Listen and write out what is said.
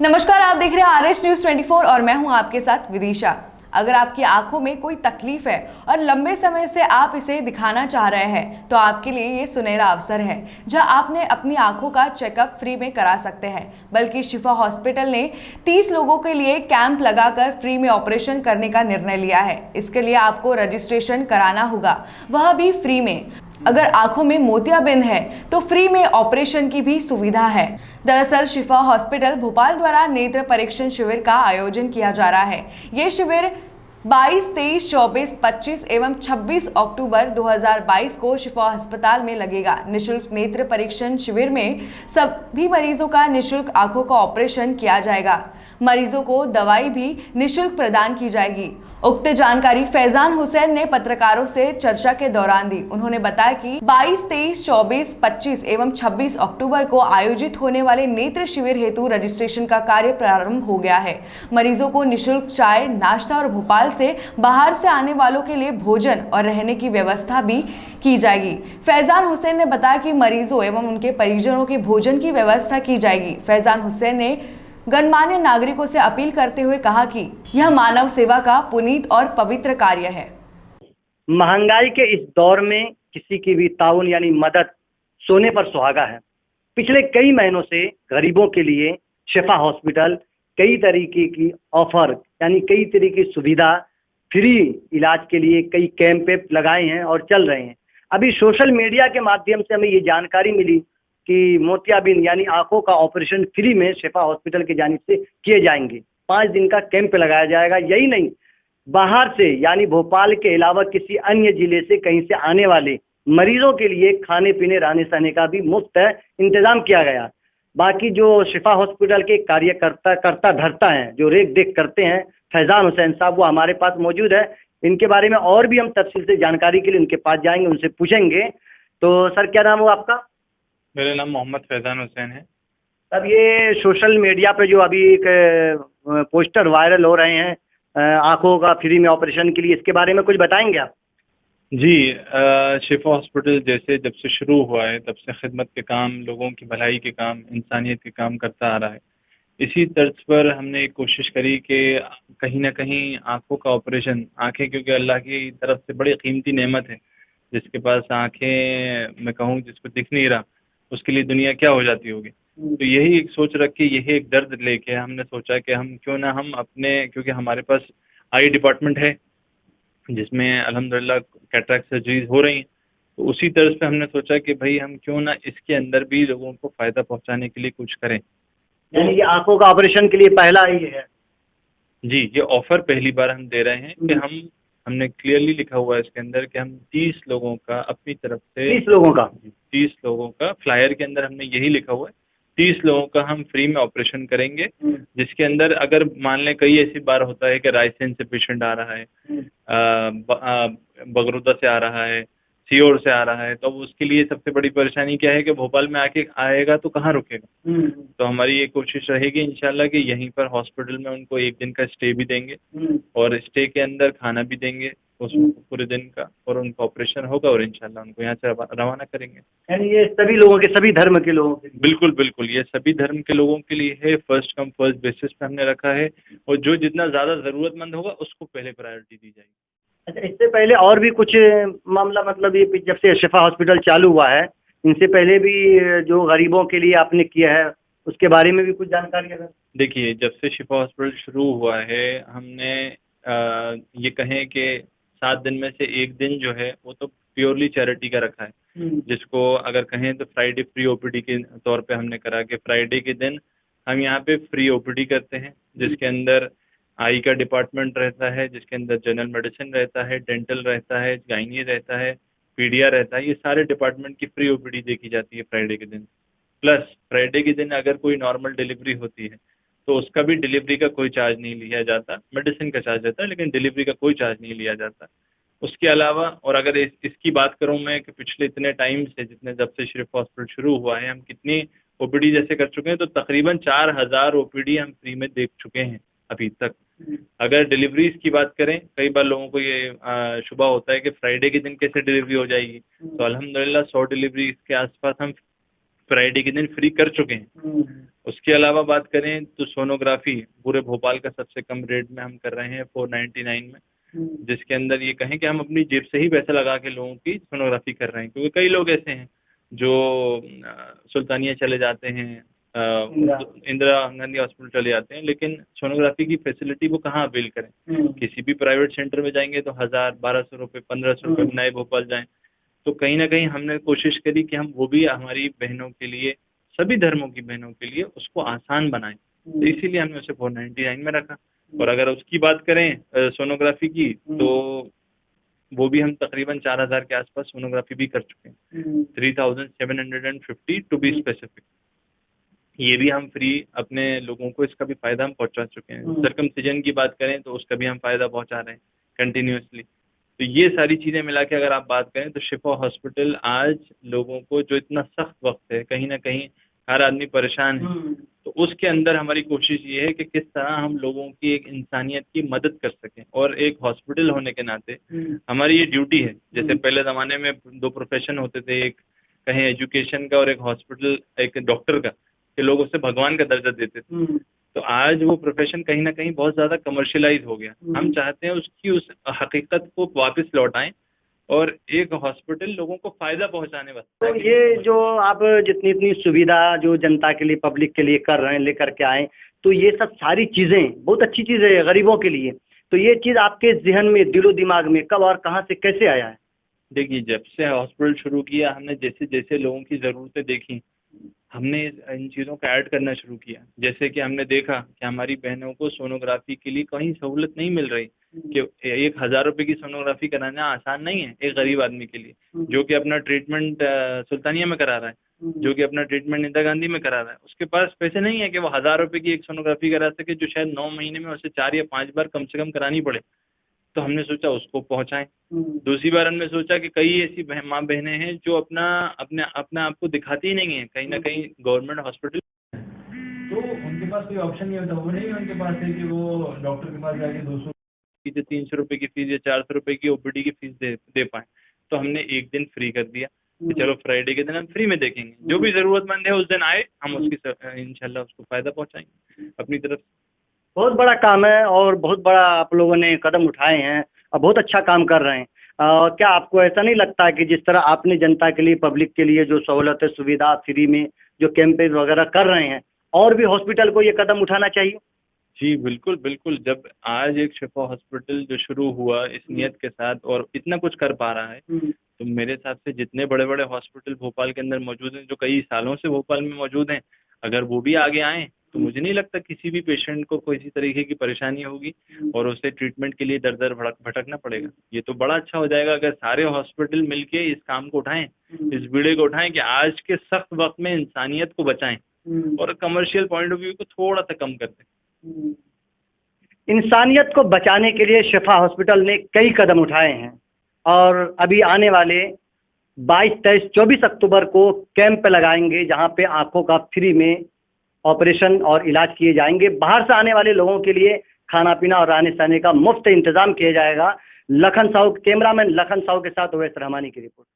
नमस्कार, आप देख रहे हैं आर एस न्यूज 24 और मैं हूं आपके साथ विदिशा। अगर आपकी आंखों में कोई तकलीफ है और लंबे समय से आप इसे दिखाना चाह रहे हैं तो आपके लिए ये सुनहरा अवसर है जहां आपने अपनी आंखों का चेकअप फ्री में करा सकते हैं। बल्कि शिफा हॉस्पिटल ने 30 लोगों के लिए कैंप लगाकर फ्री में ऑपरेशन करने का निर्णय लिया है। इसके लिए आपको रजिस्ट्रेशन कराना होगा, वह भी फ्री में। अगर आंखों में मोतियाबिंद है तो फ्री में ऑपरेशन की भी सुविधा है। दरअसल शिफा हॉस्पिटल भोपाल द्वारा नेत्र परीक्षण शिविर का आयोजन किया जा रहा है। ये शिविर 22, 23, 24, 25 एवं 26 अक्टूबर 2022 को शिफा अस्पताल में लगेगा। निशुल्क नेत्र परीक्षण शिविर में सभी मरीजों का निशुल्क आंखों का ऑपरेशन किया जाएगा। मरीजों को दवाई भी निशुल्क प्रदान की जाएगी। उक्त जानकारी फैजान हुसैन ने पत्रकारों से चर्चा के दौरान दी। उन्होंने बताया कि 22, 23, 24, 25 एवं 26 अक्टूबर को आयोजित होने वाले नेत्र शिविर हेतु रजिस्ट्रेशन का कार्य प्रारंभ हो गया है। मरीजों को निशुल्क चाय, नाश्ता और भोपाल से बाहर से आने वालों के लिए भोजन और रहने की व्यवस्था भी की जाएगी। फैजान हुसैन ने बताया कि मरीजों एवं उनके परिजनों के भोजन की व्यवस्था की जाएगी। फैजान हुसैन ने गणमान्य नागरिकों से अपील करते हुए कहा कि यह मानव सेवा का पुनीत और पवित्र कार्य है। महंगाई के इस दौर में किसी की भी ताउन यानी मदद सोने पर सुहागा है। पिछले कई महीनों से गरीबों के लिए शिफा हॉस्पिटल कई तरीके की ऑफर यानी कई तरह की सुविधा फ्री इलाज के लिए कई कैंप लगाए हैं और चल रहे हैं। अभी सोशल मीडिया के माध्यम से हमें ये जानकारी मिली कि मोतियाबिंद यानी आंखों का ऑपरेशन फ्री में शिफा हॉस्पिटल की जानिब से किए जाएंगे। 5 दिन का कैंप लगाया जाएगा। यही नहीं, बाहर से यानी भोपाल के अलावा किसी अन्य जिले से कहीं से आने वाले मरीजों के लिए खाने पीने रहने सहने का भी मुफ्त इंतजाम किया गया। बाकी जो शिफा हॉस्पिटल के करता धरता हैं, जो रेख देख करते हैं, फैजान हुसैन साहब, वो हमारे पास मौजूद है। इनके बारे में और भी हम तफसील से जानकारी के लिए उनके पास जाएंगे, उनसे पूछेंगे। तो सर, क्या नाम हो आपका? मेरा नाम मोहम्मद फैजान हुसैन है। अब ये सोशल मीडिया पे जो अभी एक पोस्टर वायरल हो रहे हैं आंखों का फ्री में ऑपरेशन के लिए, इसके बारे में कुछ बताएंगे आप? जी, शिफा हॉस्पिटल जैसे जब से शुरू हुआ है तब से खिदमत के काम, लोगों की भलाई के काम, इंसानियत के काम करता आ रहा है। इसी तर्ज पर हमने एक कोशिश करी कि कहीं ना कहीं आंखों का ऑपरेशन, आंखें क्योंकि अल्लाह की तरफ से बड़ी कीमती नेमत है। जिसके पास आंखें, मैं कहूँ जिसको दिख नहीं रहा, उसके लिए दुनिया क्या हो जाती होगी। तो यही एक सोच रख के, यही एक दर्द लेके हमने सोचा कि हम क्यों ना हम अपने, क्योंकि हमारे पास आई डिपार्टमेंट है जिसमें अल्हम्दुलिल्लाह कैटरैक्ट सर्जरीज हो रही हैं, तो उसी तर्ज पे हमने सोचा कि भाई हम क्यों ना इसके अंदर भी लोगों को फ़ायदा पहुंचाने के लिए कुछ करें। यानी ये आंखों का ऑपरेशन के लिए पहला ही है? जी, ये ऑफर पहली बार हम दे रहे हैं कि हमने क्लियरली लिखा हुआ है इसके अंदर कि हम 30 लोगों का अपनी तरफ से, 30 लोगों का फ्लायर के अंदर हमने यही लिखा हुआ है, 30 लोगों का हम फ्री में ऑपरेशन करेंगे। जिसके अंदर अगर मान लें कई ऐसी बार होता है कि रायसेन से पेशेंट आ रहा है, बगरोदा से आ रहा है, सीहोर से आ रहा है, तो उसके लिए सबसे बड़ी परेशानी क्या है कि भोपाल में आके आएगा तो कहाँ रुकेगा। तो हमारी ये कोशिश रहेगी इंशाल्लाह कि यहीं पर हॉस्पिटल में उनको 1 दिन का स्टे भी देंगे और स्टे के अंदर खाना भी देंगे उस पूरे दिन का, और उनका ऑपरेशन होगा और इंशाल्लाह उनको यहाँ से रवाना करेंगे। यानी ये सभी लोगों के, सभी धर्म के लोगों के? बिल्कुल बिल्कुल, ये सभी धर्म के लोगों के लिए है। फर्स्ट कम फर्स्ट बेसिस पे हमने रखा है और जो जितना ज़्यादा ज़रूरतमंद होगा उसको पहले प्रायोरिटी दी जाएगी। अच्छा, इससे पहले और भी कुछ मामला, मतलब ये जब से शिफा हॉस्पिटल चालू हुआ है, इनसे पहले भी जो गरीबों के लिए आपने किया है, उसके बारे में भी कुछ जानकारी है? देखिए, जब से शिफा हॉस्पिटल शुरू हुआ है हमने ये कहें कि 7 दिन में से 1 दिन जो है वो तो प्योरली चैरिटी का रखा है, जिसको अगर कहें तो फ्राइडे फ्री ओपीडी के तौर पे हमने करा कि फ्राइडे के दिन हम यहाँ पे फ्री ओपीडी करते हैं, जिसके अंदर आई का डिपार्टमेंट रहता है, जिसके अंदर जनरल मेडिसिन रहता है, डेंटल रहता है, गायनी रहता है, पीडिया रहता है। ये सारे डिपार्टमेंट की फ्री ओपीडी देखी जाती है फ्राइडे के दिन। प्लस फ्राइडे के दिन अगर कोई नॉर्मल डिलीवरी होती है तो उसका भी डिलीवरी का कोई चार्ज नहीं लिया जाता, मेडिसिन का चार्ज रहता है लेकिन डिलीवरी का कोई चार्ज नहीं लिया जाता। उसके अलावा, और अगर इसकी बात करूं मैं कि पिछले इतने टाइम से, जितने जब से शिफा हॉस्पिटल शुरू हुआ है, हम कितनी ओपीडी जैसे कर चुके हैं, तो तकरीबन 4000 ओपीडी हम फ्री में देख चुके हैं अभी तक। अगर डिलीवरीज की बात करें, कई बार लोगों को ये शुबा होता है कि फ्राइडे के दिन कैसे डिलीवरी हो जाएगी, तो अल्हम्दुलिल्लाह 100 डिलीवरी के आसपास हम फ्राइडे के दिन फ्री कर चुके हैं। उसके अलावा बात करें तो सोनोग्राफी पूरे भोपाल का सबसे कम रेट में हम कर रहे हैं 499 में, जिसके अंदर ये कहें कि हम अपनी जेब से ही पैसा लगा के लोगों की सोनोग्राफी कर रहे हैं, क्योंकि कई लोग ऐसे हैं जो सुल्तानिया चले जाते हैं, इंदिरा गांधी हॉस्पिटल चले जाते हैं, लेकिन सोनोग्राफी की फैसिलिटी वो कहाँ अवेल करें। किसी भी प्राइवेट सेंटर में जाएंगे तो 1000-1200 रुपये 1500 रुपये नए भोपाल जाएं। तो कहीं ना कहीं हमने कोशिश करी कि हम वो भी हमारी बहनों के लिए, सभी धर्मों की बहनों के लिए उसको आसान बनाएं, तो इसीलिए हमने उसे 499 में रखा। और अगर उसकी बात करें सोनोग्राफी की, तो वो भी हम तकरीबन 4000 के आसपास सोनोग्राफी भी कर चुके हैं, 3750 टू बी स्पेसिफिक। ये भी हम फ्री अपने लोगों को, इसका भी फायदा हम पहुंचा चुके हैं। सर्कमसिजन की बात करें तो उसका भी हम फायदा पहुंचा रहे हैं कंटिन्यूअसली। तो ये सारी चीजें मिला के अगर आप बात करें तो शिफा हॉस्पिटल आज लोगों को, जो इतना सख्त वक्त है, कहीं ना कहीं हर आदमी परेशान है, तो उसके अंदर हमारी कोशिश ये है कि किस तरह हम लोगों की एक इंसानियत की मदद कर सकें। और एक हॉस्पिटल होने के नाते हमारी ये ड्यूटी है। जैसे पहले ज़माने में 2 प्रोफेशन होते थे, एक कहें एजुकेशन का और एक हॉस्पिटल, एक डॉक्टर का, कि लोग उसे भगवान का दर्जा देते थे। तो आज वो प्रोफेशन कहीं ना कहीं बहुत ज़्यादा कमर्शियलाइज हो गया। हम चाहते हैं उसकी उस हकीकत को वापस लौटाएं और एक हॉस्पिटल लोगों को फायदा पहुंचाने वाला। तो ये जो आप जितनी इतनी सुविधा जो जनता के लिए, पब्लिक के लिए कर रहे हैं, लेकर के आए, तो ये सब सारी चीज़ें बहुत अच्छी चीज़ है गरीबों के लिए। तो ये चीज़ आपके जहन में, दिलो दिमाग में कब और कहाँ से कैसे आया है? देखिए, जब से हॉस्पिटल शुरू किया, हमने जैसे जैसे लोगों की ज़रूरतें देखी, हमने इन चीज़ों को ऐड करना शुरू किया। जैसे कि हमने देखा कि हमारी बहनों को सोनोग्राफी के लिए कहीं सहूलत नहीं मिल रही, कि 1000 रुपये की सोनोग्राफी कराना आसान नहीं है एक गरीब आदमी के लिए, जो कि अपना ट्रीटमेंट सुल्तानिया में करा रहा है, जो कि अपना ट्रीटमेंट इंदिरा गांधी में करा रहा है। उसके पास पैसे नहीं है कि वो 1000 रुपये की एक सोनोग्राफी करा सके, जो शायद 9 महीने में उसे 4 या 5 बार कम से कम करानी पड़े। तो हमने सोचा उसको पहुंचाएं। दूसरी बार हमने सोचा कि कई ऐसी माँ बहनें हैं जो अपने आप को दिखाती ही नहीं है कहीं ना कहीं गवर्नमेंट हॉस्पिटल, तो उनके पास कोई ऑप्शन नहीं होता। वो नहीं उनके पास है कि वो डॉक्टर के पास जाके 200 की 300 रुपये की फीस या 400 रुपये की ओपीडी की फीस दे पाए। तो हमने एक दिन फ्री कर दिया कि चलो फ्राइडे के दिन हम फ्री में देखेंगे, जो भी ज़रूरतमंद है उस दिन आए, हम उसकी इंशाल्लाह उसको फ़ायदा पहुंचाएंगे अपनी तरफ से। बहुत बड़ा काम है और बहुत बड़ा आप लोगों ने कदम उठाए हैं और बहुत अच्छा काम कर रहे हैं। क्या आपको ऐसा नहीं लगता कि जिस तरह आपने जनता के लिए, पब्लिक के लिए जो सहूलत है, सुविधा फ्री में जो कैंपेन वगैरह कर रहे हैं, और भी हॉस्पिटल को ये कदम उठाना चाहिए? जी बिल्कुल बिल्कुल। जब आज एक शिफा हॉस्पिटल जो शुरू हुआ इस नियत के साथ और इतना कुछ कर पा रहा है, तो मेरे हिसाब से जितने बड़े बड़े हॉस्पिटल भोपाल के अंदर मौजूद हैं, जो कई सालों से भोपाल में मौजूद हैं, अगर वो भी आगे आएँ तो मुझे नहीं लगता किसी भी पेशेंट को कोई तरीके की परेशानी होगी और उसे ट्रीटमेंट के लिए दर दर भटकना पड़ेगा। ये तो बड़ा अच्छा हो जाएगा अगर सारे हॉस्पिटल मिलके इस काम को उठाएं, इस बीड़े को उठाएं कि आज के सख्त वक्त में इंसानियत को बचाएं और कमर्शियल पॉइंट ऑफ व्यू को थोड़ा सा कम कर दें। इंसानियत को बचाने के लिए शिफा हॉस्पिटल ने कई कदम उठाए हैं और अभी आने वाले 22, 23, 24 अक्टूबर को कैंप लगाएंगे, जहां पे आंखों का फ्री में ऑपरेशन और इलाज किए जाएंगे। बाहर से आने वाले लोगों के लिए खाना पीना और रहने सहने का मुफ्त इंतजाम किया जाएगा। लखन साहू, कैमरामैन लखन साहू के साथ ओवैस रहमानी की रिपोर्ट।